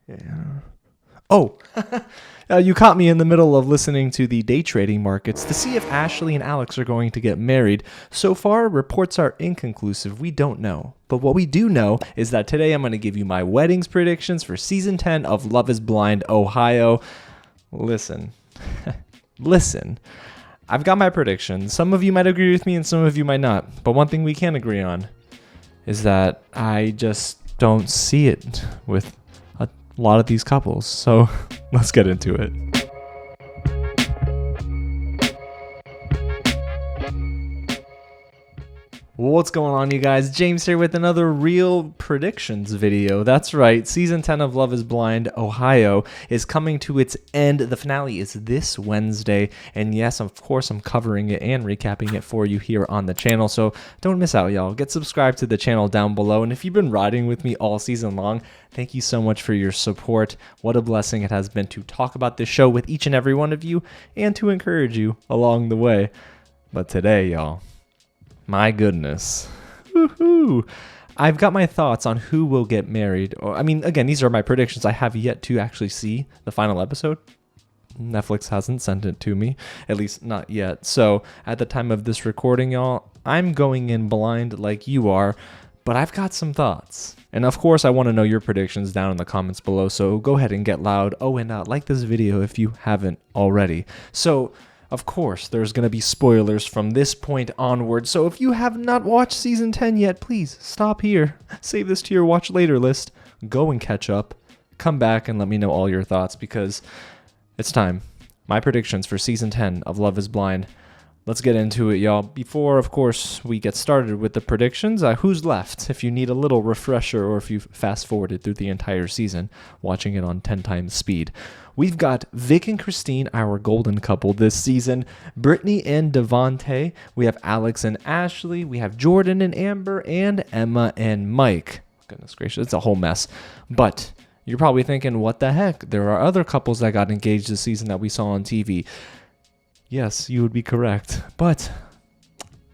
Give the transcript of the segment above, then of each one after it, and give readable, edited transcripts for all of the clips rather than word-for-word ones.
Yeah. Oh, you caught me in the middle of listening to the day trading markets to see if Ashley and Alex are going to get married. So far, reports are inconclusive. We don't know. But what we do know is that today I'm going to give you my weddings predictions for season 10 of Love is Blind Ohio. Listen. Listen. I've got my predictions. Some of you might agree with me and some of you might not. But one thing we can agree on is that I just don't see it with a lot of these couples. So let's get into it. What's going on, you guys? James here with another real predictions video. That's right, season 10 of Love is Blind Ohio is coming to its end. The finale is this Wednesday, and yes, of course, I'm covering it and recapping it for you here on the channel, so don't miss out, y'all. Get subscribed to the channel down below, and if you've been riding with me all season long, thank you so much for your support. What a blessing it has been to talk about this show with each and every one of you and to encourage you along the way. But today, y'all, my goodness. Woohoo! I've got my thoughts on who will get married. I mean, again, these are my predictions. I have yet to actually see the final episode. Netflix hasn't sent it to me, at least not yet. So at the time of this recording, y'all, I'm going in blind like you are, but I've got some thoughts. And of course, I want to know your predictions down in the comments below, so go ahead and get loud. Oh, and like this video if you haven't already. So, of course, there's going to be spoilers from this point onward, so if you have not watched Season 10 yet, please stop here. Save this to your watch later list. Go and catch up. Come back and let me know all your thoughts, because it's time. My predictions for Season 10 of Love is Blind. Let's get into it, y'all. Before, of course, we get started with the predictions, who's left? If you need a little refresher or if you fast-forwarded through the entire season, watching it on 10 times speed. We've got Vic and Christine, our golden couple this season. Brittany and Devonta. We have Alex and Ashley. We have Jordan and Amber, and Emma and Mike. Goodness gracious, it's a whole mess. But you're probably thinking, what the heck? There are other couples that got engaged this season that we saw on TV. Yes, you would be correct. But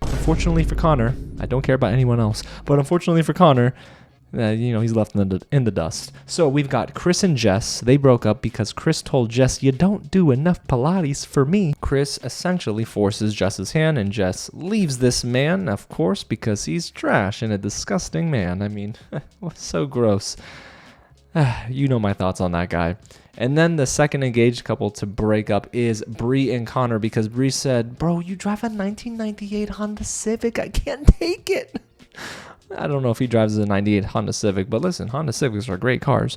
unfortunately for Connor, I don't care about anyone else, but unfortunately for Connor, he's left in the dust. So we've got Chris and Jess. They broke up because Chris told Jess, "You don't do enough Pilates for me." Chris essentially forces Jess's hand, and Jess leaves this man, of course, because he's trash and a disgusting man. I mean, so gross. You know my thoughts on that guy. And then the second engaged couple to break up is Bree and Connor, because Bree said, "Bro, you drive a 1998 Honda Civic. I can't take it." I don't know if he drives a 98 Honda Civic, but listen, Honda Civics are great cars.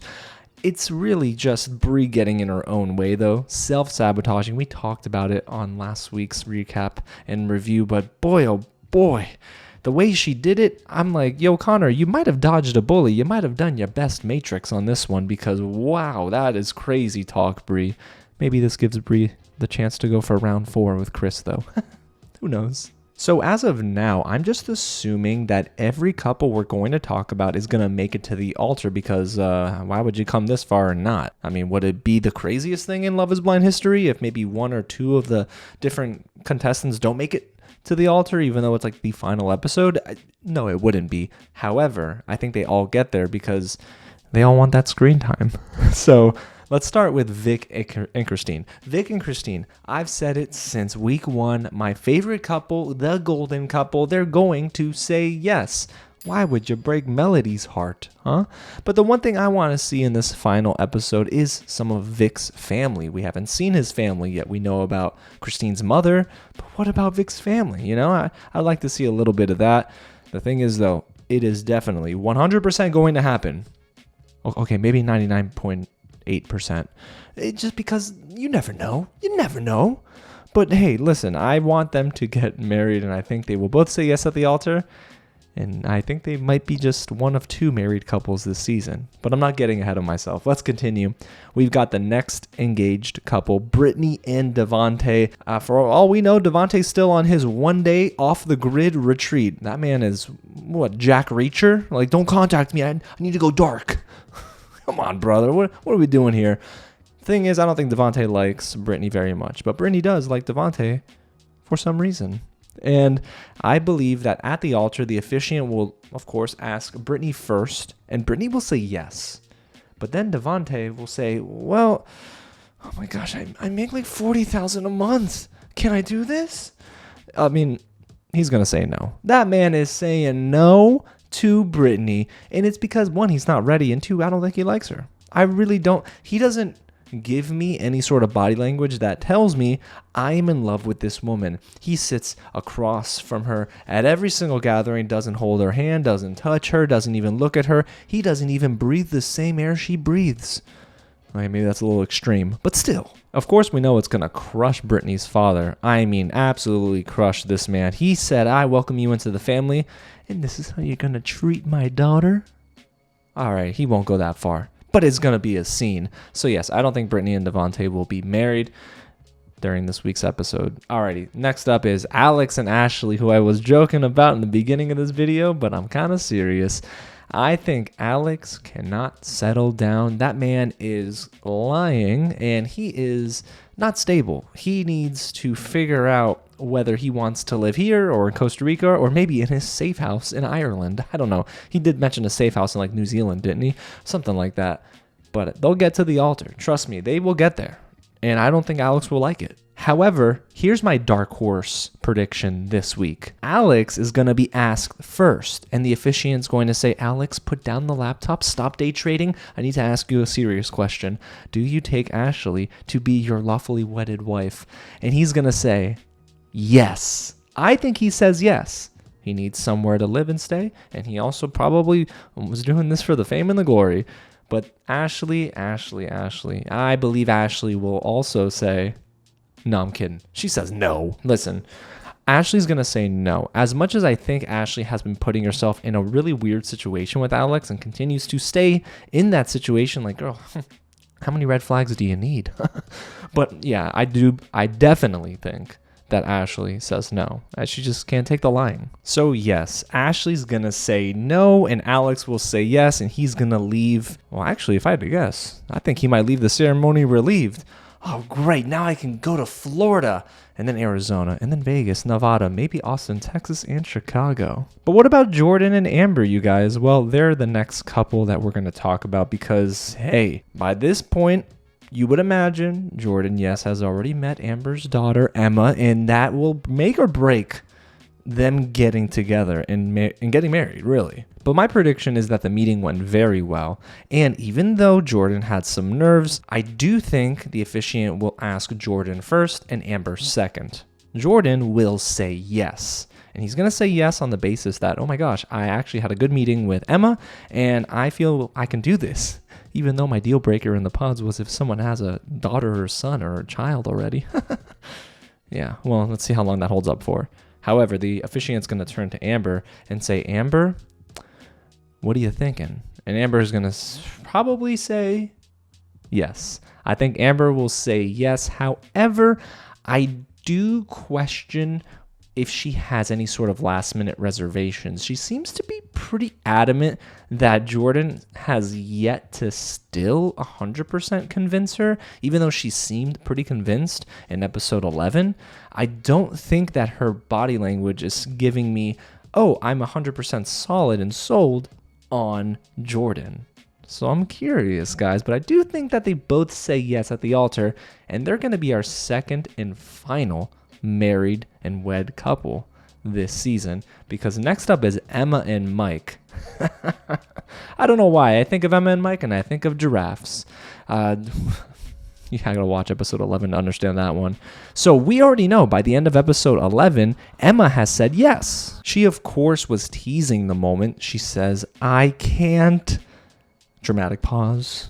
It's really just Bree getting in her own way, though. Self-sabotaging. We talked about it on last week's recap and review, but boy, oh boy, the way she did it, I'm like, yo, Connor, you might have dodged a bully. You might have done your best Matrix on this one, because wow, that is crazy talk, Bree. Maybe this gives Bree the chance to go for round 4 with Chris, though. Who knows? So as of now, I'm just assuming that every couple we're going to talk about is going to make it to the altar, because why would you come this far and not? I mean, would it be the craziest thing in Love is Blind history if maybe 1 or 2 of the different contestants don't make it to the altar, even though it's like the final episode? No, it wouldn't be. However, I think they all get there because they all want that screen time. So let's start with Vic and Christine. Vic and Christine, I've said it since week 1, my favorite couple, the golden couple, they're going to say yes. Why would you break Melody's heart, huh? But the one thing I want to see in this final episode is some of Vic's family. We haven't seen his family yet. We know about Christine's mother, but what about Vic's family? You know, I'd like to see a little bit of that. The thing is, though, it is definitely 100% going to happen. Okay, maybe 99.8%. Just because you never know. You never know. But hey, listen, I want them to get married, and I think they will both say yes at the altar. And I think they might be just one of 2 married couples this season. But I'm not getting ahead of myself. Let's continue. We've got the next engaged couple, Brittany and Devonta. For all we know, Devonta's still on his 1-day off-the-grid retreat. That man is, what, Jack Reacher? Like, don't contact me. I need to go dark. Come on, brother. What are we doing here? Thing is, I don't think Devonta likes Brittany very much. But Brittany does like Devonta for some reason. And I believe that at the altar, the officiant will, of course, ask Brittany first, and Brittany will say yes. But then Devonta will say, well, oh my gosh, I make like $40,000 a month. Can I do this? I mean, he's going to say no. That man is saying no to Brittany. And it's because, one, he's not ready. And two, I don't think he likes her. I really don't. He doesn't give me any sort of body language that tells me I am in love with this woman. He sits across from her at every single gathering, doesn't hold her hand, doesn't touch her, doesn't even look at her. He doesn't even breathe the same air she breathes. Okay, maybe that's a little extreme, but still. Of course, we know it's going to crush Brittany's father. I mean, absolutely crush this man. He said, I welcome you into the family, and this is how you're going to treat my daughter? All right, he won't go that far. But it's going to be a scene. So yes, I don't think Brittany and Devonta will be married during this week's episode. Alrighty, next up is Alex and Ashley, who I was joking about in the beginning of this video, but I'm kind of serious. I think Alex cannot settle down. That man is lying, and he is not stable. He needs to figure out whether he wants to live here or in Costa Rica or maybe in his safe house in Ireland. I don't know. He did mention a safe house in like New Zealand, didn't he? Something like that. But they'll get to the altar. Trust me, they will get there. And I don't think Alex will like it. However, here's my dark horse prediction this week. Alex is going to be asked first, and the officiant's going to say, Alex, put down the laptop, stop day trading. I need to ask you a serious question. Do you take Ashley to be your lawfully wedded wife? And he's going to say, yes. I think he says yes. He needs somewhere to live and stay, and he also probably was doing this for the fame and the glory. But Ashley, I believe Ashley will also say, no, I'm kidding. She says no. Listen, Ashley's going to say no. As much as I think Ashley has been putting herself in a really weird situation with Alex and continues to stay in that situation, like, girl, how many red flags do you need? But yeah, I definitely think that Ashley says no, as she just can't take the lying. So yes, Ashley's gonna say no, and Alex will say yes, and he's gonna leave. Well, actually, if I had to guess, I think he might leave the ceremony relieved. Oh, great, now I can go to Florida, and then Arizona, and then Vegas, Nevada, maybe Austin, Texas, and Chicago. But what about Jordan and Amber, you guys? Well, they're the next couple that we're gonna talk about because, hey, by this point, you would imagine Jordan, yes, has already met Amber's daughter, Emma, and that will make or break them getting together and getting married, really. But my prediction is that the meeting went very well, and even though Jordan had some nerves, I do think the officiant will ask Jordan first and Amber second. Jordan will say yes. And he's going to say yes on the basis that, oh my gosh, I actually had a good meeting with Emma, and I feel I can do this. Even though my deal breaker in the pods was if someone has a daughter or son or a child already. Yeah, well, let's see how long that holds up for. However, the officiant's going to turn to Amber and say, Amber, what are you thinking? And Amber is going to probably say yes. I think Amber will say yes. However, I do question if she has any sort of last minute reservations. She seems to be pretty adamant that Jordan has yet to still 100% convince her, even though she seemed pretty convinced in episode 11. I don't think that her body language is giving me, oh, I'm 100% solid and sold on Jordan. So I'm curious, guys, but I do think that they both say yes at the altar, and they're going to be our second and final married and wed couple this season, because next up is Emma and Mike. I don't know why. I think of Emma and Mike and I think of giraffes. You gotta watch episode 11 to understand that one. So we already know by the end of episode 11, Emma has said yes. She, of course, was teasing the moment. She says, I can't, dramatic pause,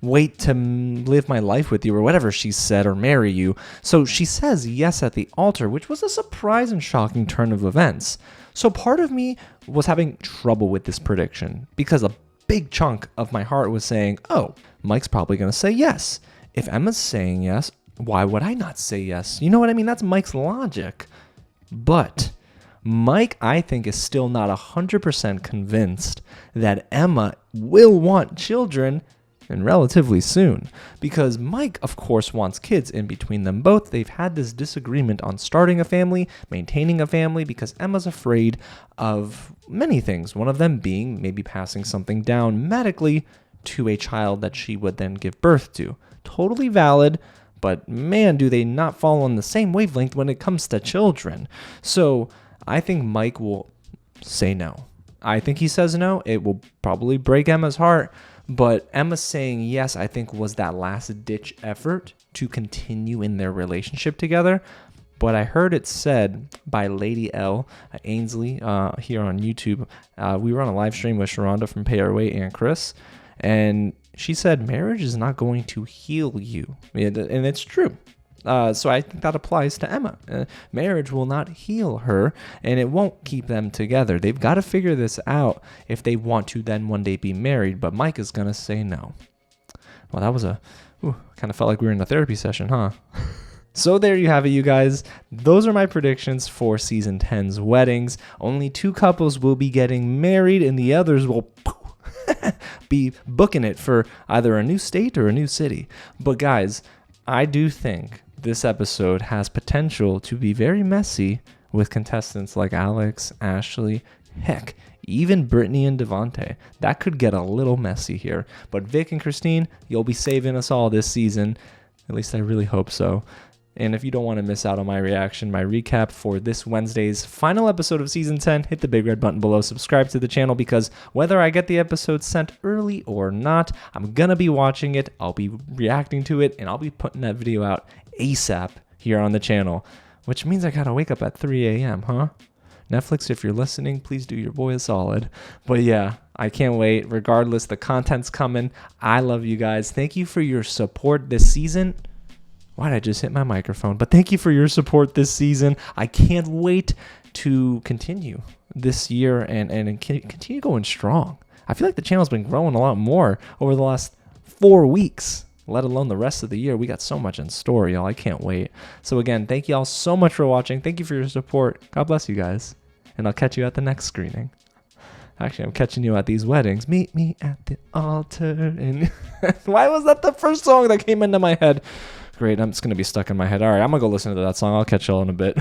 wait to live my life with you, or whatever she said, or marry you. So she says yes at the altar, which was a surprise and shocking turn of events. So part of me was having trouble with this prediction because a big chunk of my heart was saying, oh, Mike's probably going to say yes. If Emma's saying yes, why would I not say yes? You know what I mean? That's Mike's logic. But Mike, I think, is still not 100% convinced that Emma will want children, and relatively soon, because Mike, of course, wants kids. In between them both, they've had this disagreement on starting a family, maintaining a family, because Emma's afraid of many things, one of them being maybe passing something down medically to a child that she would then give birth to. Totally valid, but man, do they not fall on the same wavelength when it comes to children. So I think Mike will say no. I think he says no. It will probably break Emma's heart, but Emma saying yes, I think, was that last-ditch effort to continue in their relationship together. But I heard it said by Lady L Ainsley here on YouTube. We were on a live stream with Sharonda from Pay Our Way and Chris, and she said marriage is not going to heal you, and it's true. So I think that applies to Emma. Marriage will not heal her, and it won't keep them together. They've got to figure this out if they want to then one day be married, but Mike is going to say no. Well, that was kind of felt like we were in a therapy session, huh? So there you have it, you guys. Those are my predictions for Season 10's weddings. Only 2 couples will be getting married, and the others will be booking it for either a new state or a new city. But guys, I do think this episode has potential to be very messy with contestants like Alex, Ashley, heck, even Brittany and Devonta. That could get a little messy here. But Vic and Christine, you'll be saving us all this season. At least I really hope so. And if you don't want to miss out on my reaction, my recap for this Wednesday's final episode of Season 10, hit the big red button below, subscribe to the channel, because whether I get the episode sent early or not, I'm going to be watching it, I'll be reacting to it, and I'll be putting that video out ASAP here on the channel, which means I got to wake up at 3 a.m., huh? Netflix, if you're listening, please do your boy a solid. But yeah, I can't wait. Regardless, the content's coming. I love you guys. Thank you for your support this season. Why did I just hit my microphone? But thank you for your support this season. I can't wait to continue this year and continue going strong. I feel like the channel's been growing a lot more over the last 4 weeks, let alone the rest of the year. We got so much in store, y'all. I can't wait. So again, thank you all so much for watching. Thank you for your support. God bless you guys. And I'll catch you at the next screening. Actually, I'm catching you at these weddings. Meet me at the altar. And why was that the first song that came into my head? Great, it's going to be stuck in my head. All right, I'm going to go listen to that song. I'll catch y'all in a bit.